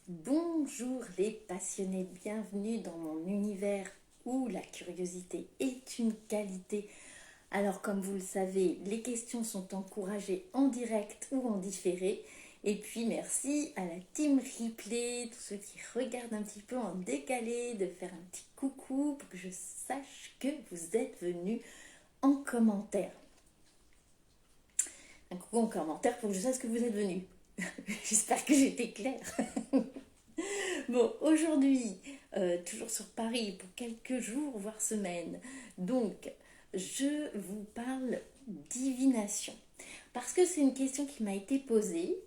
Bonjour les passionnés, bienvenue dans mon univers où la curiosité est une qualité. Alors comme vous le savez, les questions sont encouragées en direct ou en différé. Et puis merci à la team replay, tous ceux qui regardent un petit peu en décalé, de faire un petit coucou pour que je sache que vous êtes venus en commentaire. Un coucou en commentaire pour que je sache que vous êtes venus. J'espère que j'étais claire. Bon, aujourd'hui, toujours sur Paris pour quelques jours, voire semaines. Donc, je vous parle divination. Parce que c'est une question qui m'a été posée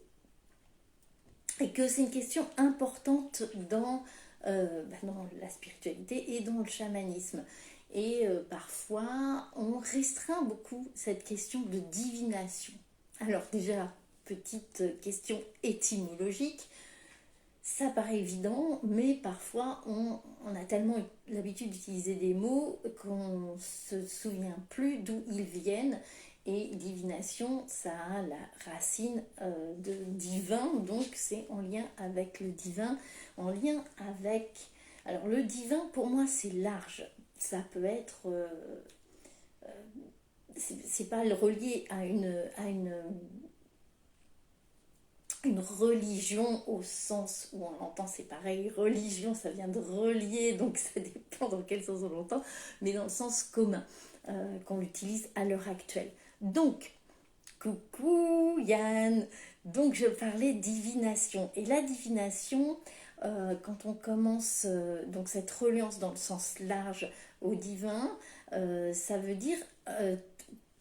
et que c'est une question importante dans la spiritualité et dans le chamanisme. Et parfois, on restreint beaucoup cette question de divination. Alors déjà, petite question étymologique. Ça paraît évident, mais parfois on a tellement l'habitude d'utiliser des mots qu'on ne se souvient plus d'où ils viennent. Et divination, ça a la racine de divin, donc c'est en lien avec le divin, en lien avec... Alors le divin, pour moi, c'est large. Ça peut être... c'est pas le relié à une religion au sens où on l'entend, c'est pareil. Religion, ça vient de relier, donc ça dépend dans quel sens on l'entend, mais dans le sens commun qu'on l'utilise à l'heure actuelle. Donc, coucou Yann. Donc, je parlais divination. Et la divination, quand on commence donc cette reliance dans le sens large au divin, ça veut dire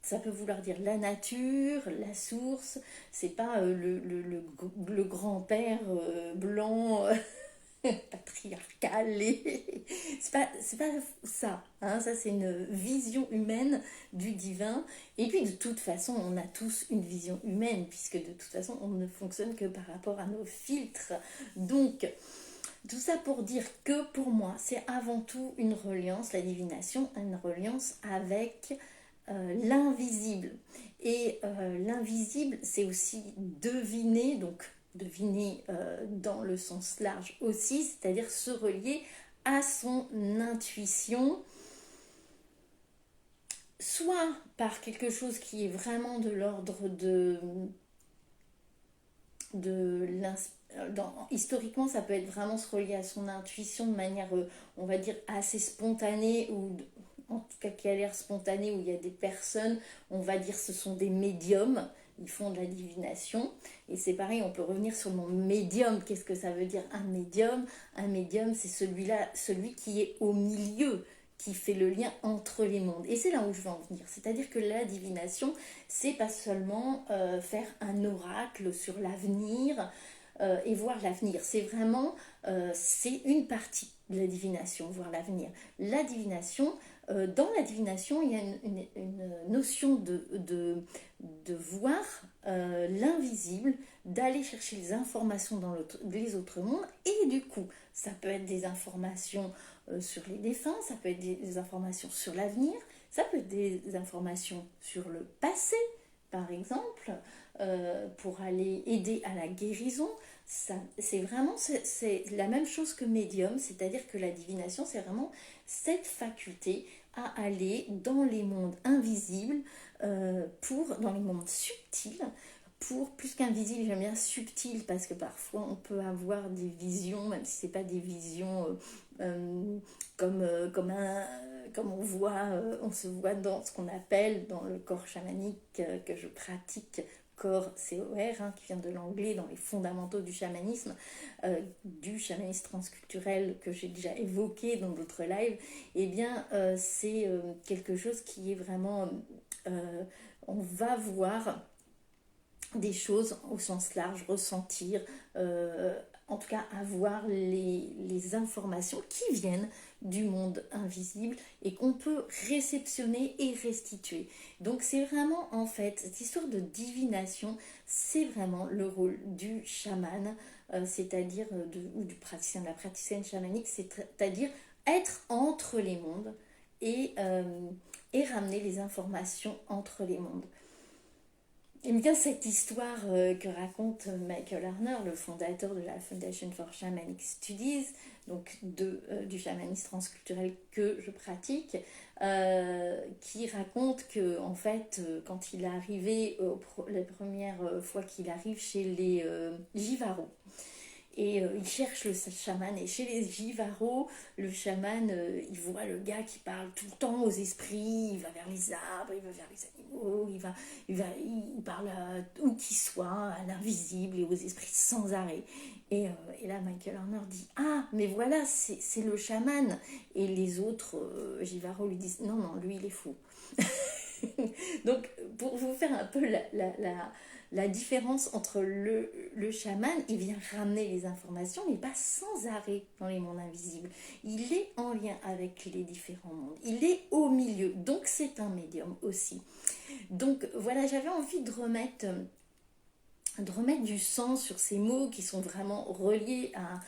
ça peut vouloir dire la nature, la source. C'est pas le grand-père blanc patriarcal. C'est pas ça. Hein, ça, c'est une vision humaine du divin. Et puis, de toute façon, on a tous une vision humaine, puisque de toute façon, on ne fonctionne que par rapport à nos filtres. Donc, tout ça pour dire que pour moi, c'est avant tout une reliance, la divination, une reliance avec l'invisible. Et l'invisible, c'est aussi deviner, donc deviner dans le sens large aussi, c'est-à-dire se relier à son intuition, soit par quelque chose qui est vraiment de l'ordre de historiquement, ça peut être vraiment se relier à son intuition de manière, on va dire, assez spontanée, ou en tout cas qui a l'air spontanée, où il y a des personnes, on va dire, ce sont des médiums, ils font de la divination. Et c'est pareil, on peut revenir sur mon médium. Qu'est-ce que ça veut dire un médium? Un médium, c'est celui qui est au milieu, qui fait le lien entre les mondes. Et c'est là où je veux en venir. C'est-à-dire que la divination, c'est pas seulement faire un oracle sur l'avenir et voir l'avenir. C'est vraiment, c'est une partie de la divination, voir l'avenir. La divination, dans la divination, il y a une notion de voir l'invisible, d'aller chercher les informations dans les autres mondes, et du coup, ça peut être des informations sur les défunts, ça peut être des informations sur l'avenir, ça peut être des informations sur le passé, par exemple, pour aller aider à la guérison. C'est vraiment c'est la même chose que médium, c'est-à-dire que la divination, c'est vraiment cette faculté à aller dans les mondes invisibles, dans les mondes subtils, pour plus qu'invisible, j'aime bien subtil, parce que parfois on peut avoir des visions, même si c'est pas des visions comme on se voit dans ce qu'on appelle dans le corps chamanique que je pratique, corps COR, hein, qui vient de l'anglais, dans les fondamentaux du chamanisme transculturel que j'ai déjà évoqué dans d'autres lives. Eh bien, c'est quelque chose qui est vraiment... on va voir des choses au sens large, ressentir, en tout cas avoir les informations qui viennent du monde invisible et qu'on peut réceptionner et restituer. Donc c'est vraiment, en fait, cette histoire de divination, c'est vraiment le rôle du chaman, c'est-à-dire ou du praticien, de la praticienne chamanique, c'est-à-dire être entre les mondes et ramener les informations entre les mondes. J'aime bien cette histoire que raconte Michael Harner, le fondateur de la Foundation for Shamanic Studies, donc du chamanisme transculturel que je pratique, qui raconte que en fait, quand il est arrivé, la première fois qu'il arrive chez les Jivaro, et il cherche le chaman. Et chez les Jivaro, le chaman, il voit le gars qui parle tout le temps aux esprits. Il va vers les arbres, il va vers les animaux, il parle où qu'il soit, à l'invisible et aux esprits sans arrêt. Et là, Michael Horner dit: Ah, mais voilà, c'est le chaman. Et les autres Jivaro lui disent: Non, non, lui, il est fou. Donc, pour vous faire un peu la différence entre le chaman, il vient ramener les informations, mais pas sans arrêt dans les mondes invisibles. Il est en lien avec les différents mondes. Il est au milieu. Donc, c'est un médium aussi. Donc, voilà, j'avais envie de remettre du sens sur ces mots qui sont vraiment reliés à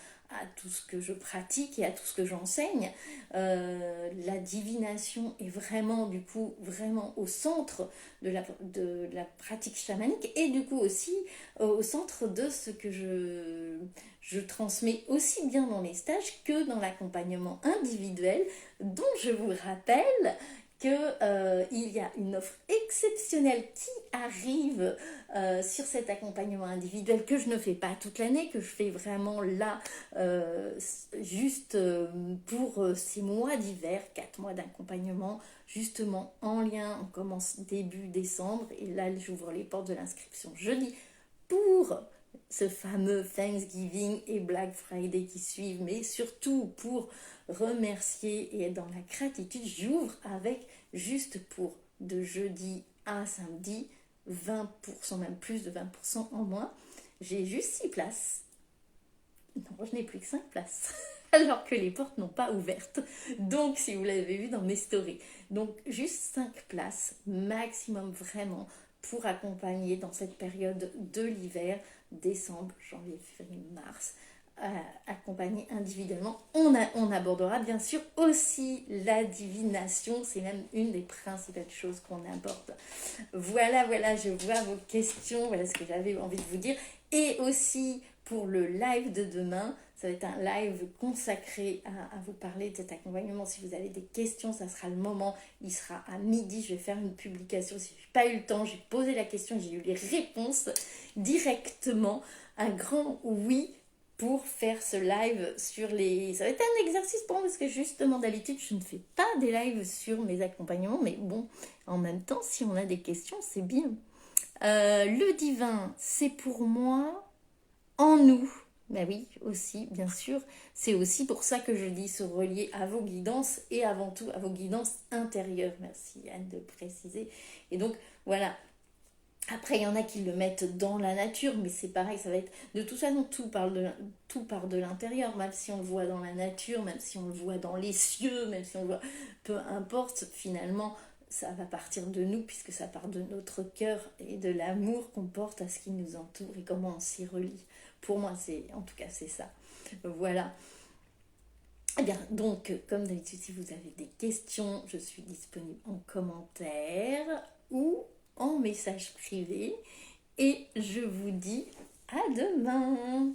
tout ce que je pratique et à tout ce que j'enseigne. La divination est vraiment, du coup, vraiment au centre de la pratique chamanique et du coup aussi au centre de ce que je transmets aussi bien dans les stages que dans l'accompagnement individuel, dont je vous rappelle qu'il y a une offre exceptionnelle qui arrive sur cet accompagnement individuel que je ne fais pas toute l'année, que je fais vraiment là, juste pour ces mois d'hiver, 4 mois d'accompagnement, justement en lien. On commence début décembre et là j'ouvre les portes de l'inscription jeudi pour ce fameux Thanksgiving et Black Friday qui suivent, mais surtout pour remercier et être dans la gratitude. J'ouvre avec, juste pour de jeudi à samedi, 20%, même plus de 20% en moins. J'ai juste 6 places. Non, je n'ai plus que 5 places. Alors que les portes n'ont pas ouvertes. Donc, si vous l'avez vu dans mes stories. Donc, juste 5 places maximum vraiment pour accompagner dans cette période de l'hiver, décembre, janvier, février, mars. Accompagner individuellement. On abordera bien sûr aussi la divination, c'est même une des principales choses qu'on aborde. Voilà, je vois vos questions, voilà ce que j'avais envie de vous dire. Et aussi pour le live de demain, ça va être un live consacré à vous parler de cet accompagnement. Si vous avez des questions, ça sera le moment. Il sera à midi. Je vais faire une publication. Si je n'ai pas eu le temps, j'ai posé la question, j'ai eu les réponses directement. Un grand oui pour faire ce live sur les... Ça va être un exercice pour moi parce que justement d'habitude je ne fais pas des lives sur mes accompagnements, mais bon, en même temps si on a des questions c'est bien. Le divin, c'est pour moi en nous. Ben oui, aussi, bien sûr. C'est aussi pour ça que je dis se relier à vos guidances et avant tout à vos guidances intérieures. Merci Anne de préciser. Et donc voilà. Après, il y en a qui le mettent dans la nature, mais c'est pareil, ça va être... De toute façon, tout part de l'intérieur, même si on le voit dans la nature, même si on le voit dans les cieux, même si on le voit... Peu importe, finalement, ça va partir de nous, puisque ça part de notre cœur et de l'amour qu'on porte à ce qui nous entoure et comment on s'y relie. Pour moi, en tout cas, c'est ça. Voilà. Eh bien, donc, comme d'habitude, si vous avez des questions, je suis disponible en commentaire ou en message privé. Et je vous dis à demain.